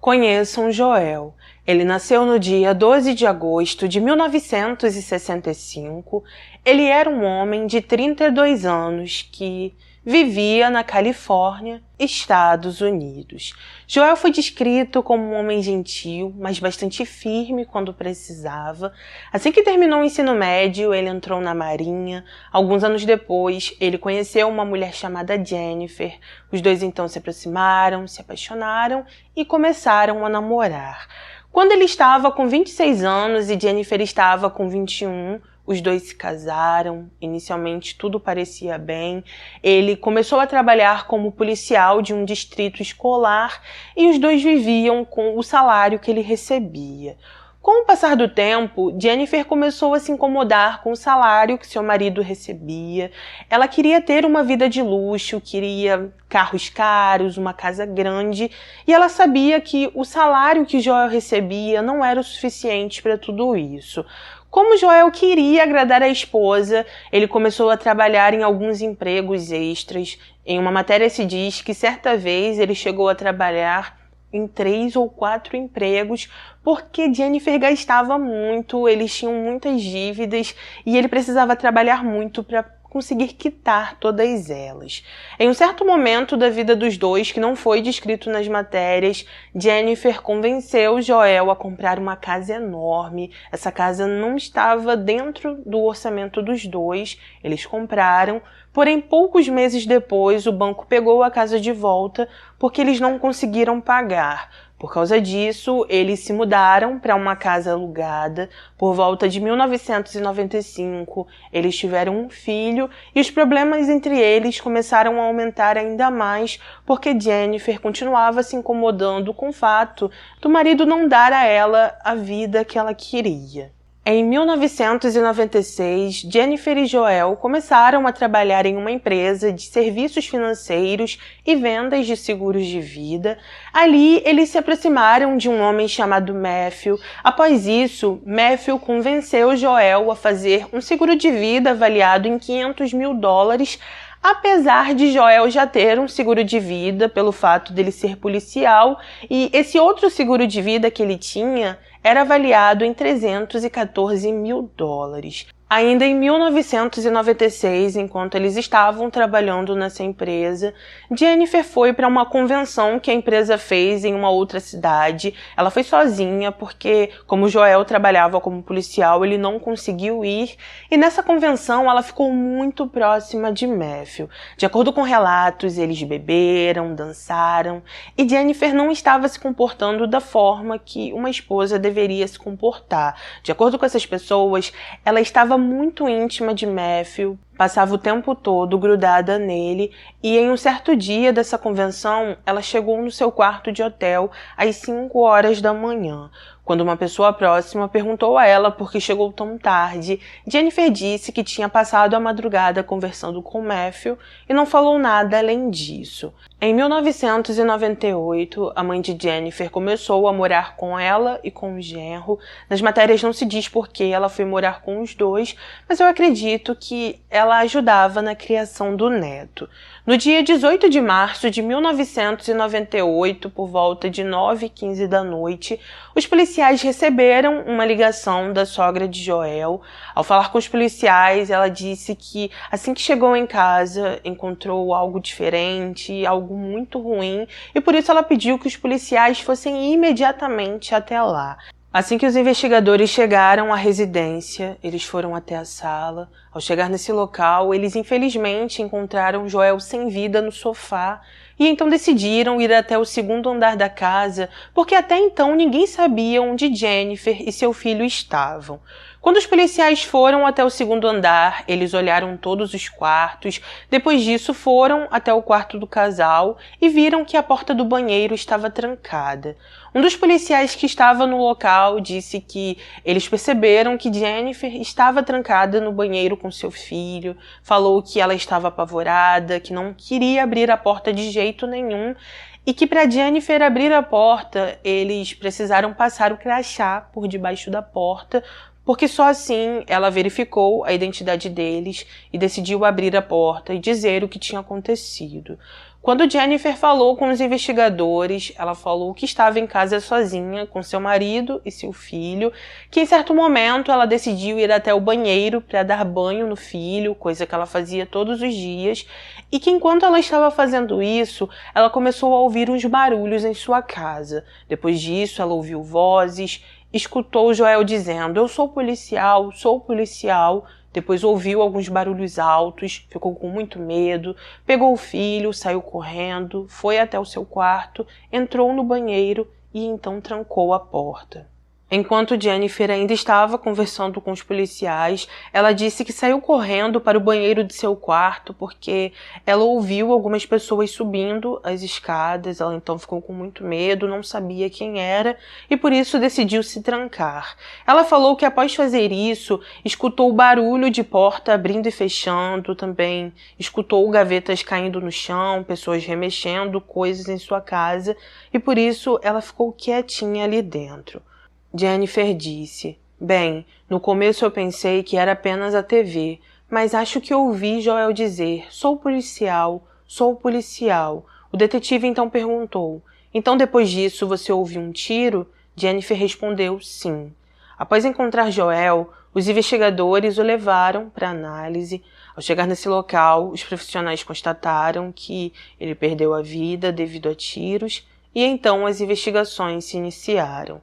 Conheçam Joel. Ele nasceu no dia 12 de agosto de 1965. Ele era um homem de 32 anos que vivia na Califórnia, Estados Unidos. Joel foi descrito como um homem gentil, mas bastante firme quando precisava. Assim que terminou o ensino médio, ele entrou na Marinha. Alguns anos depois, ele conheceu uma mulher chamada Jennifer. Os dois então se aproximaram, se apaixonaram e começaram a namorar. Quando ele estava com 26 anos e Jennifer estava com 21, os dois se casaram. Inicialmente tudo parecia bem. Ele começou a trabalhar como policial de um distrito escolar e os dois viviam com o salário que ele recebia. Com o passar do tempo, Jennifer começou a se incomodar com o salário que seu marido recebia. Ela queria ter uma vida de luxo, queria carros caros, uma casa grande, e ela sabia que o salário que Joel recebia não era o suficiente para tudo isso. Como Joel queria agradar a esposa, ele começou a trabalhar em alguns empregos extras. Em uma matéria se diz que certa vez ele chegou a trabalhar em 3 ou 4 empregos, porque Jennifer gastava muito, eles tinham muitas dívidas e ele precisava trabalhar muito para conseguir quitar todas elas. Em um certo momento da vida dos dois, que não foi descrito nas matérias, Jennifer convenceu Joel a comprar uma casa enorme. Essa casa não estava dentro do orçamento dos dois, eles compraram, porém poucos meses depois o banco pegou a casa de volta porque eles não conseguiram pagar. Por causa disso, eles se mudaram para uma casa alugada. Por volta de 1995, eles tiveram um filho e os problemas entre eles começaram a aumentar ainda mais porque Jennifer continuava se incomodando com o fato do marido não dar a ela a vida que ela queria. Em 1996, Jennifer e Joel começaram a trabalhar em uma empresa de serviços financeiros e vendas de seguros de vida. Ali, eles se aproximaram de um homem chamado Matthew. Após isso, Matthew convenceu Joel a fazer um seguro de vida avaliado em $500 mil, apesar de Joel já ter um seguro de vida pelo fato dele ser policial, e esse outro seguro de vida que ele tinha era avaliado em $314 mil. Ainda em 1996, enquanto eles estavam trabalhando nessa empresa, Jennifer foi para uma convenção que a empresa fez em uma outra cidade. Ela foi sozinha porque, como Joel trabalhava como policial, ele não conseguiu ir. E nessa convenção ela ficou muito próxima de Matthew. De acordo com relatos, eles beberam, dançaram, e Jennifer não estava se comportando da forma que uma esposa deveria se comportar. De acordo com essas pessoas, ela estava muito íntima de Matthew, passava o tempo todo grudada nele, e em um certo dia dessa convenção, ela chegou no seu quarto de hotel às 5 horas da manhã. Quando uma pessoa próxima perguntou a ela por que chegou tão tarde, Jennifer disse que tinha passado a madrugada conversando com Matthew e não falou nada além disso. Em 1998, a mãe de Jennifer começou a morar com ela e com o genro. Nas matérias não se diz por que ela foi morar com os dois, mas eu acredito que ela ajudava na criação do neto. No dia 18 de março de 1998, por volta de 9h15 da noite, os policiais receberam uma ligação da sogra de Joel. Ao falar com os policiais, ela disse que assim que chegou em casa, encontrou algo diferente, algo muito ruim, e por isso ela pediu que os policiais fossem imediatamente até lá. Assim que os investigadores chegaram à residência, eles foram até a sala. Ao chegar nesse local, eles infelizmente encontraram Joel sem vida no sofá e então decidiram ir até o segundo andar da casa, porque até então ninguém sabia onde Jennifer e seu filho estavam. Quando os policiais foram até o segundo andar, eles olharam todos os quartos. Depois disso, foram até o quarto do casal e viram que a porta do banheiro estava trancada. Um dos policiais que estava no local disse que eles perceberam que Jennifer estava trancada no banheiro com seu filho, falou que ela estava apavorada, que não queria abrir a porta de jeito nenhum e que para Jennifer abrir a porta, eles precisaram passar o crachá por debaixo da porta, porque só assim ela verificou a identidade deles e decidiu abrir a porta e dizer o que tinha acontecido. Quando Jennifer falou com os investigadores, ela falou que estava em casa sozinha com seu marido e seu filho, que em certo momento ela decidiu ir até o banheiro para dar banho no filho, coisa que ela fazia todos os dias, e que enquanto ela estava fazendo isso, ela começou a ouvir uns barulhos em sua casa. Depois disso, ela ouviu vozes, escutou Joel dizendo: "Eu sou policial, sou policial." Depois ouviu alguns barulhos altos, ficou com muito medo, pegou o filho, saiu correndo, foi até o seu quarto, entrou no banheiro e então trancou a porta. Enquanto Jennifer ainda estava conversando com os policiais, ela disse que saiu correndo para o banheiro de seu quarto porque ela ouviu algumas pessoas subindo as escadas. Ela então ficou com muito medo, não sabia quem era e por isso decidiu se trancar. Ela falou que após fazer isso, escutou o barulho de porta abrindo e fechando, também escutou gavetas caindo no chão, pessoas remexendo coisas em sua casa e por isso ela ficou quietinha ali dentro. Jennifer disse: "Bem, no começo eu pensei que era apenas a TV, mas acho que ouvi Joel dizer: 'Sou policial, sou policial.'" O detetive então perguntou: "Então depois disso você ouviu um tiro?" Jennifer respondeu: "Sim." Após encontrar Joel, os investigadores o levaram para análise. Ao chegar nesse local, os profissionais constataram que ele perdeu a vida devido a tiros e então as investigações se iniciaram.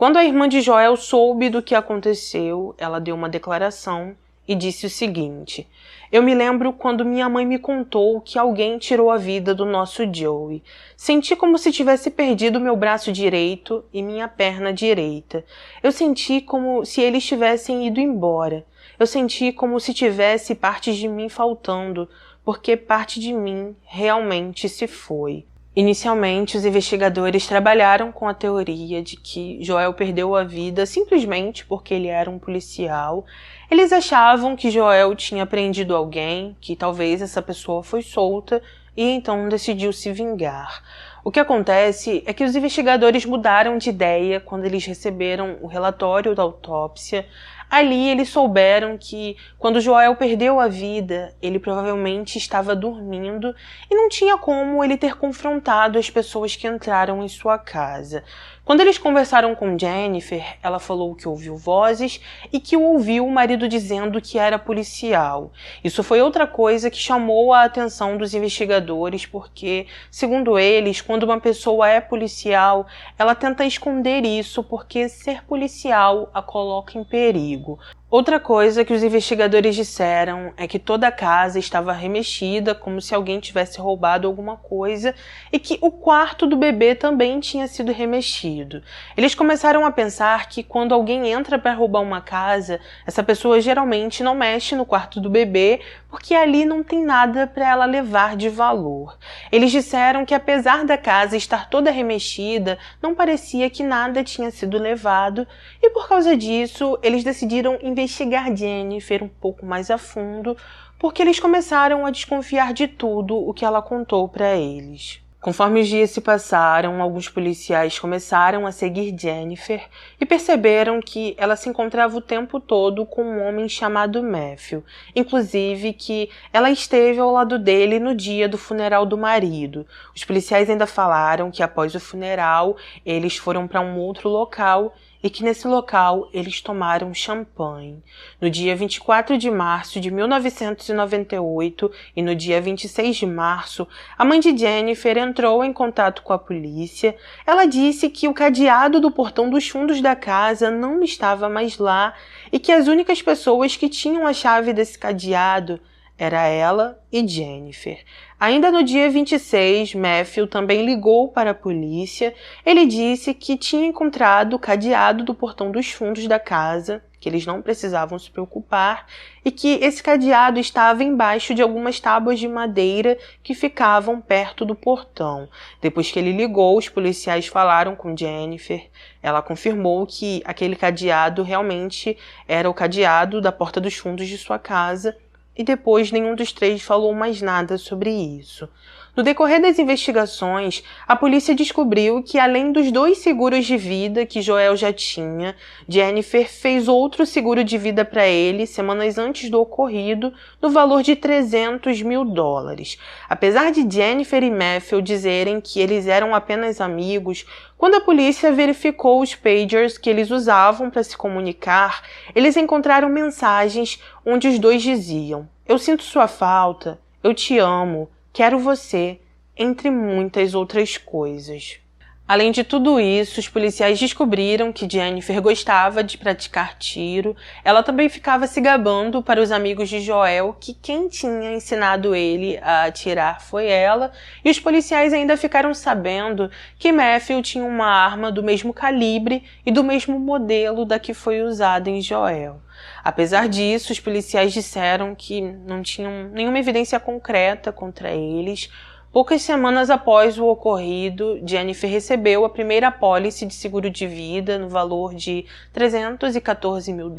Quando a irmã de Joel soube do que aconteceu, ela deu uma declaração e disse o seguinte: "Eu me lembro quando minha mãe me contou que alguém tirou a vida do nosso Joey. Senti como se tivesse perdido meu braço direito e minha perna direita. Eu senti como se eles tivessem ido embora. Eu senti como se tivesse partes de mim faltando, porque parte de mim realmente se foi." Inicialmente, os investigadores trabalharam com a teoria de que Joel perdeu a vida simplesmente porque ele era um policial. Eles achavam que Joel tinha prendido alguém, que talvez essa pessoa foi solta e então decidiu se vingar. O que acontece é que os investigadores mudaram de ideia quando eles receberam o relatório da autópsia. Ali eles souberam que, quando Joel perdeu a vida, ele provavelmente estava dormindo e não tinha como ele ter confrontado as pessoas que entraram em sua casa. Quando eles conversaram com Jennifer, ela falou que ouviu vozes e que ouviu o marido dizendo que era policial. Isso foi outra coisa que chamou a atenção dos investigadores porque, segundo eles, quando uma pessoa é policial, ela tenta esconder isso porque ser policial a coloca em perigo. Outra coisa que os investigadores disseram é que toda a casa estava remexida, como se alguém tivesse roubado alguma coisa, e que o quarto do bebê também tinha sido remexido. Eles começaram a pensar que quando alguém entra para roubar uma casa, essa pessoa geralmente não mexe no quarto do bebê, porque ali não tem nada para ela levar de valor. Eles disseram que apesar da casa estar toda remexida, não parecia que nada tinha sido levado, e por causa disso, eles decidiram investigar Jennifer um pouco mais a fundo, porque eles começaram a desconfiar de tudo o que ela contou para eles. Conforme os dias se passaram, alguns policiais começaram a seguir Jennifer e perceberam que ela se encontrava o tempo todo com um homem chamado Matthew, inclusive que ela esteve ao lado dele no dia do funeral do marido. Os policiais ainda falaram que após o funeral eles foram para um outro local e que nesse local eles tomaram champanhe. No dia 24 de março de 1998 e no dia 26 de março, a mãe de Jennifer entrou em contato com a polícia. Ela disse que o cadeado do portão dos fundos da casa não estava mais lá e que as únicas pessoas que tinham a chave desse cadeado era ela e Jennifer. Ainda no dia 26, Matthew também ligou para a polícia. Ele disse que tinha encontrado o cadeado do portão dos fundos da casa, que eles não precisavam se preocupar, e que esse cadeado estava embaixo de algumas tábuas de madeira que ficavam perto do portão. Depois que ele ligou, os policiais falaram com Jennifer. Ela confirmou que aquele cadeado realmente era o cadeado da porta dos fundos de sua casa, e depois nenhum dos três falou mais nada sobre isso. No decorrer das investigações, a polícia descobriu que, além dos 2 seguros de vida que Joel já tinha, Jennifer fez outro seguro de vida para ele semanas antes do ocorrido, no valor de $300 mil. Apesar de Jennifer e Matthew dizerem que eles eram apenas amigos, quando a polícia verificou os pagers que eles usavam para se comunicar, eles encontraram mensagens onde os dois diziam: "Eu sinto sua falta, eu te amo, quero você", entre muitas outras coisas. Além de tudo isso, os policiais descobriram que Jennifer gostava de praticar tiro. Ela também ficava se gabando para os amigos de Joel que quem tinha ensinado ele a atirar foi ela, e os policiais ainda ficaram sabendo que Matthew tinha uma arma do mesmo calibre e do mesmo modelo da que foi usada em Joel. Apesar disso, os policiais disseram que não tinham nenhuma evidência concreta contra eles. Poucas semanas após o ocorrido, Jennifer recebeu a primeira apólice de seguro de vida no valor de $314 mil.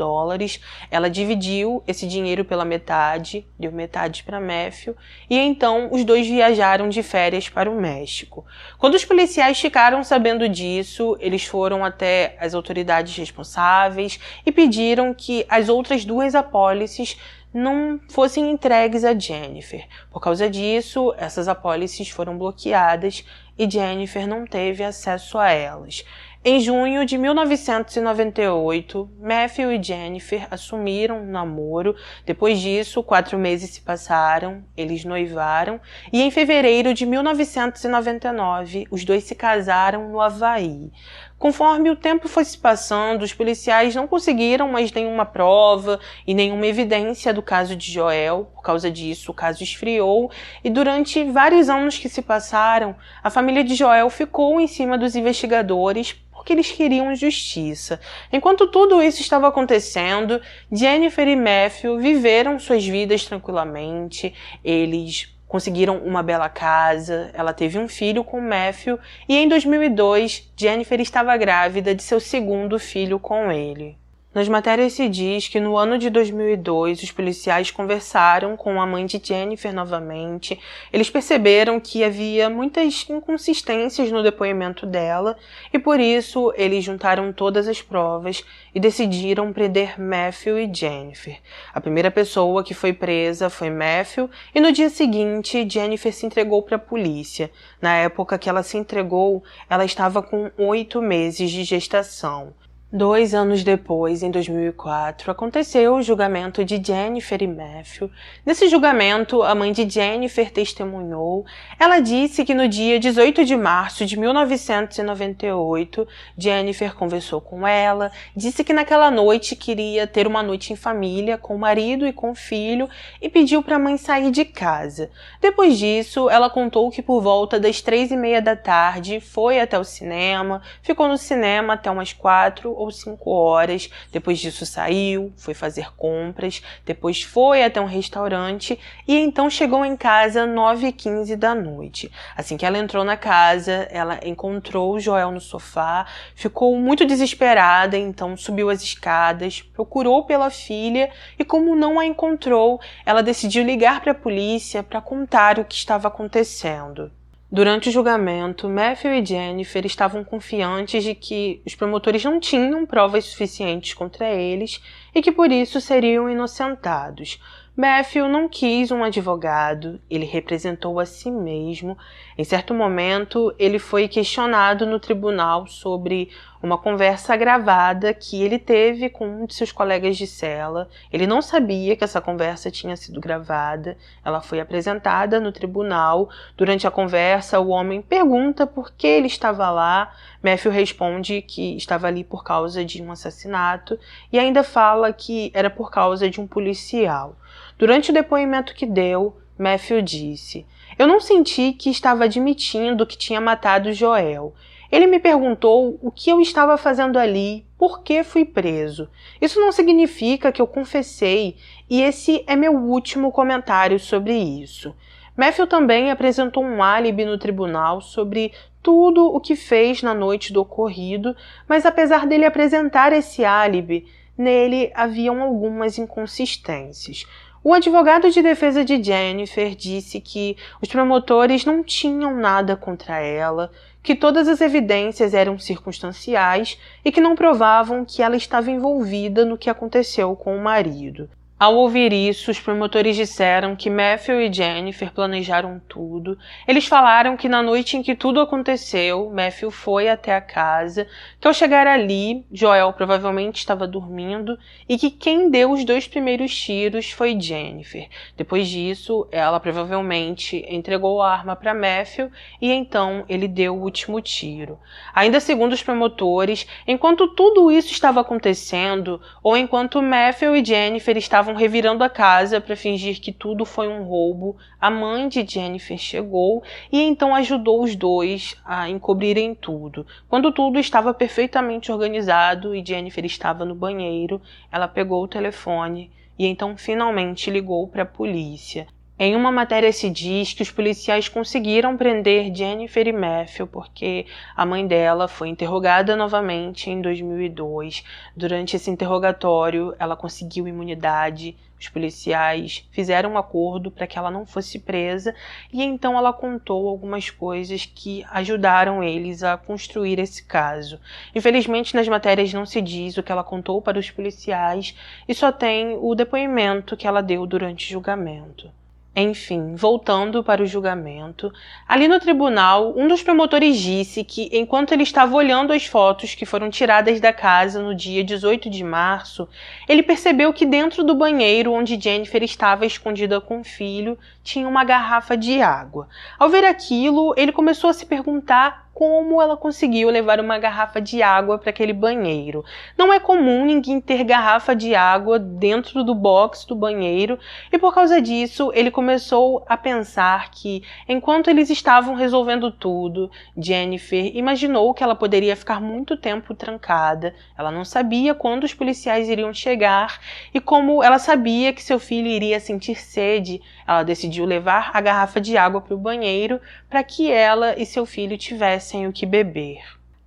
Ela dividiu esse dinheiro pela metade, deu metade para Matthew, e então os dois viajaram de férias para o México. Quando os policiais ficaram sabendo disso, eles foram até as autoridades responsáveis e pediram que as outras 2 apólices não fossem entregues a Jennifer. Por causa disso, essas apólices foram bloqueadas e Jennifer não teve acesso a elas. Em junho de 1998, Matthew e Jennifer assumiram um namoro. Depois disso, 4 meses se passaram, eles noivaram, e em fevereiro de 1999, os dois se casaram no Havaí. Conforme o tempo foi se passando, os policiais não conseguiram mais nenhuma prova e nenhuma evidência do caso de Joel. Por causa disso, o caso esfriou e durante vários anos que se passaram, a família de Joel ficou em cima dos investigadores porque eles queriam justiça. Enquanto tudo isso estava acontecendo, Jennifer e Matthew viveram suas vidas tranquilamente. Eles conseguiram uma bela casa, ela teve um filho com Matthew e em 2002, Jennifer estava grávida de seu segundo filho com ele. Nas matérias se diz que no ano de 2002, os policiais conversaram com a mãe de Jennifer novamente. Eles perceberam que havia muitas inconsistências no depoimento dela e por isso eles juntaram todas as provas e decidiram prender Matthew e Jennifer. A primeira pessoa que foi presa foi Matthew e no dia seguinte, Jennifer se entregou para a polícia. Na época que ela se entregou, ela estava com 8 meses de gestação. 2 anos depois, em 2004, aconteceu o julgamento de Jennifer e Matthew. Nesse julgamento, a mãe de Jennifer testemunhou. Ela disse que no dia 18 de março de 1998, Jennifer conversou com ela, disse que naquela noite queria ter uma noite em família com o marido e com o filho e pediu para a mãe sair de casa. Depois disso, ela contou que por volta das 3h30 da tarde foi até o cinema, ficou no cinema até umas 4 ou 5 horas, depois disso saiu, foi fazer compras, depois foi até um restaurante e então chegou em casa 9h15 da noite. Assim que ela entrou na casa, ela encontrou o Joel no sofá, ficou muito desesperada, então subiu as escadas, procurou pela filha e como não a encontrou, ela decidiu ligar para a polícia para contar o que estava acontecendo. Durante o julgamento, Matthew e Jennifer estavam confiantes de que os promotores não tinham provas suficientes contra eles e que por isso seriam inocentados. Matthew não quis um advogado, ele representou a si mesmo. Em certo momento, ele foi questionado no tribunal sobre uma conversa gravada que ele teve com um de seus colegas de cela. Ele não sabia que essa conversa tinha sido gravada. Ela foi apresentada no tribunal. Durante a conversa, o homem pergunta por que ele estava lá. Matthew responde que estava ali por causa de um assassinato e ainda fala que era por causa de um policial. Durante o depoimento que deu, Matthew disse: "Eu não senti que estava admitindo que tinha matado Joel. Ele me perguntou o que eu estava fazendo ali, por que fui preso. Isso não significa que eu confessei e esse é meu último comentário sobre isso." Matthew também apresentou um álibi no tribunal sobre tudo o que fez na noite do ocorrido, mas apesar dele apresentar esse álibi, nele haviam algumas inconsistências. O advogado de defesa de Jennifer disse que os promotores não tinham nada contra ela, que todas as evidências eram circunstanciais e que não provavam que ela estava envolvida no que aconteceu com o marido. Ao ouvir isso, os promotores disseram que Matthew e Jennifer planejaram tudo. Eles falaram que na noite em que tudo aconteceu, Matthew foi até a casa, que ao chegar ali, Joel provavelmente estava dormindo e que quem deu os 2 primeiros tiros foi Jennifer. Depois disso, ela provavelmente entregou a arma para Matthew e então ele deu o último tiro. Ainda segundo os promotores, enquanto tudo isso estava acontecendo, ou enquanto Matthew e Jennifer estavam revirando a casa para fingir que tudo foi um roubo, a mãe de Jennifer chegou e então ajudou os dois a encobrirem tudo. Quando tudo estava perfeitamente organizado e Jennifer estava no banheiro, ela pegou o telefone e então finalmente ligou para a polícia. Em uma matéria se diz que os policiais conseguiram prender Jennifer e Matthew porque a mãe dela foi interrogada novamente em 2002. Durante esse interrogatório, ela conseguiu imunidade. Os policiais fizeram um acordo para que ela não fosse presa e então ela contou algumas coisas que ajudaram eles a construir esse caso. Infelizmente, nas matérias não se diz o que ela contou para os policiais e só tem o depoimento que ela deu durante o julgamento. Enfim, voltando para o julgamento, ali no tribunal, um dos promotores disse que, enquanto ele estava olhando as fotos que foram tiradas da casa no dia 18 de março, ele percebeu que dentro do banheiro onde Jennifer estava escondida com o filho, tinha uma garrafa de água. Ao ver aquilo, ele começou a se perguntar como ela conseguiu levar uma garrafa de água para aquele banheiro. Não é comum ninguém ter garrafa de água dentro do box do banheiro e por causa disso ele começou a pensar que enquanto eles estavam resolvendo tudo, Jennifer imaginou que ela poderia ficar muito tempo trancada. Ela não sabia quando os policiais iriam chegar e como ela sabia que seu filho iria sentir sede, ela decidiu levar a garrafa de água para o banheiro para que ela e seu filho tivessem o que beber.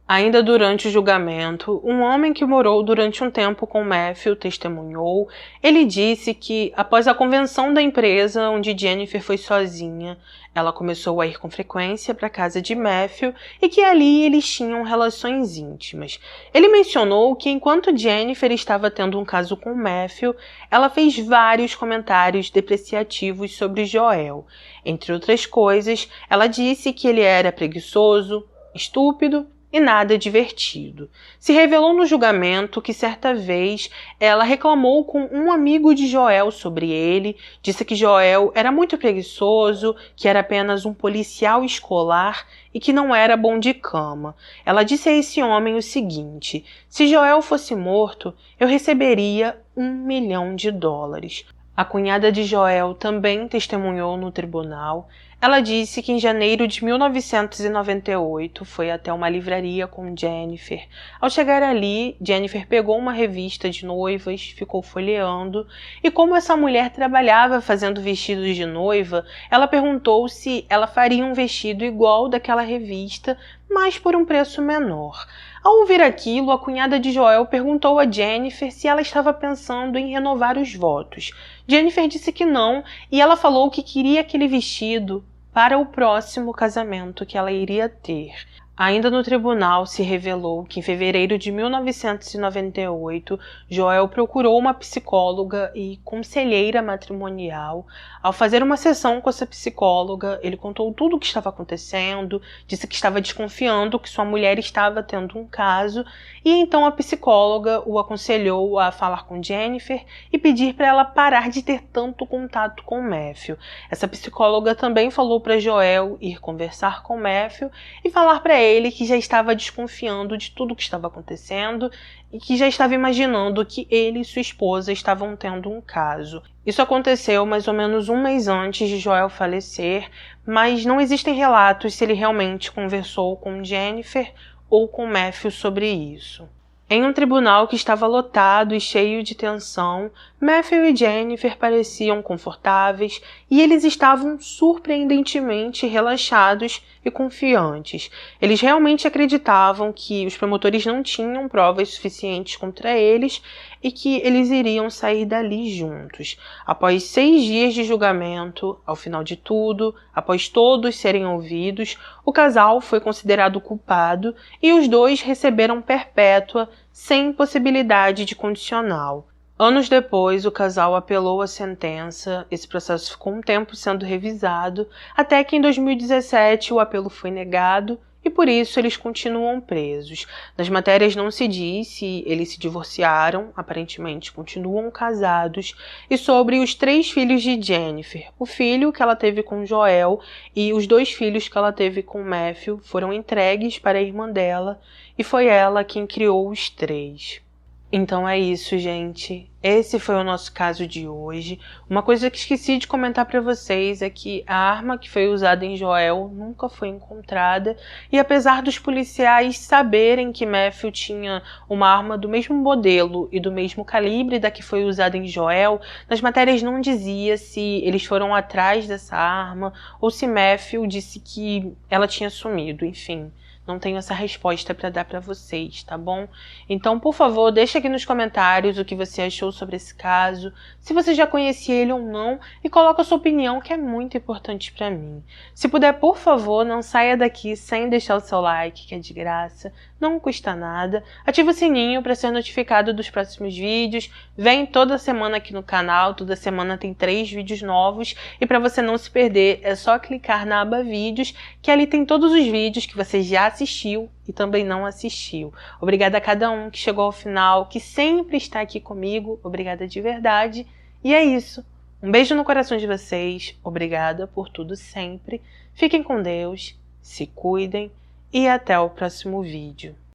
Ainda durante o julgamento, um homem que morou durante um tempo com Matthew testemunhou. Ele disse que, após a convenção da empresa onde Jennifer foi sozinha, ela começou a ir com frequência para a casa de Matthew e que ali eles tinham relações íntimas. Ele mencionou que enquanto Jennifer estava tendo um caso com Matthew, ela fez vários comentários depreciativos sobre Joel. Entre outras coisas, ela disse que ele era preguiçoso, estúpido e nada divertido. Se revelou no julgamento que certa vez ela reclamou com um amigo de Joel sobre ele, disse que Joel era muito preguiçoso, que era apenas um policial escolar e que não era bom de cama. Ela disse a esse homem o seguinte: se Joel fosse morto, eu receberia $1 milhão. A cunhada de Joel também testemunhou no tribunal. Ela disse que em janeiro de 1998 foi até uma livraria com Jennifer. Ao chegar ali, Jennifer pegou uma revista de noivas, ficou folheando, e como essa mulher trabalhava fazendo vestidos de noiva, ela perguntou se ela faria um vestido igual daquela revista, mas por um preço menor. Ao ouvir aquilo, a cunhada de Joel perguntou a Jennifer se ela estava pensando em renovar os votos. Jennifer disse que não, e ela falou que queria aquele vestido para o próximo casamento que ela iria ter. Ainda no tribunal se revelou que em fevereiro de 1998, Joel procurou uma psicóloga e conselheira matrimonial. Ao fazer uma sessão com essa psicóloga, ele contou tudo o que estava acontecendo, disse que estava desconfiando que sua mulher estava tendo um caso, e então a psicóloga o aconselhou a falar com Jennifer e pedir para ela parar de ter tanto contato com Matthew. Essa psicóloga também falou para Joel ir conversar com Matthew e falar para ele que já estava desconfiando de tudo o que estava acontecendo e que já estava imaginando que ele e sua esposa estavam tendo um caso. Isso aconteceu mais ou menos um mês antes de Joel falecer, mas não existem relatos se ele realmente conversou com Jennifer ou com Matthew sobre isso. Em um tribunal que estava lotado e cheio de tensão, Matthew e Jennifer pareciam confortáveis e eles estavam surpreendentemente relaxados e confiantes. Eles realmente acreditavam que os promotores não tinham provas suficientes contra eles e que eles iriam sair dali juntos. Após 6 dias de julgamento, ao final de tudo, após todos serem ouvidos, o casal foi considerado culpado e os dois receberam perpétua sem possibilidade de condicional. Anos depois, o casal apelou a sentença, esse processo ficou um tempo sendo revisado, até que em 2017 o apelo foi negado e por isso eles continuam presos. Nas matérias não se diz se eles se divorciaram, aparentemente continuam casados, e sobre os 3 filhos de Jennifer. O filho que ela teve com Joel e os 2 filhos que ela teve com Matthew foram entregues para a irmã dela e foi ela quem criou os 3. Então é isso, gente. Esse foi o nosso caso de hoje. Uma coisa que esqueci de comentar para vocês é que a arma que foi usada em Joel nunca foi encontrada e apesar dos policiais saberem que Matthew tinha uma arma do mesmo modelo e do mesmo calibre da que foi usada em Joel, nas matérias não dizia se eles foram atrás dessa arma ou se Matthew disse que ela tinha sumido, enfim. Não tenho essa resposta para dar para vocês, tá bom? Então, por favor, deixa aqui nos comentários o que você achou sobre esse caso, se você já conhecia ele ou não, e coloca a sua opinião, que é muito importante para mim. Se puder, por favor, não saia daqui sem deixar o seu like, que é de graça, não custa nada. Ativa o sininho para ser notificado dos próximos vídeos. Vem toda semana aqui no canal, toda semana tem 3 vídeos novos, e para você não se perder, é só clicar na aba vídeos, que ali tem todos os vídeos que você já assistiu e também não assistiu. Obrigada a cada um que chegou ao final, que sempre está aqui comigo. Obrigada de verdade. E é isso. Um beijo no coração de vocês. Obrigada por tudo sempre. Fiquem com Deus, se cuidem e até o próximo vídeo.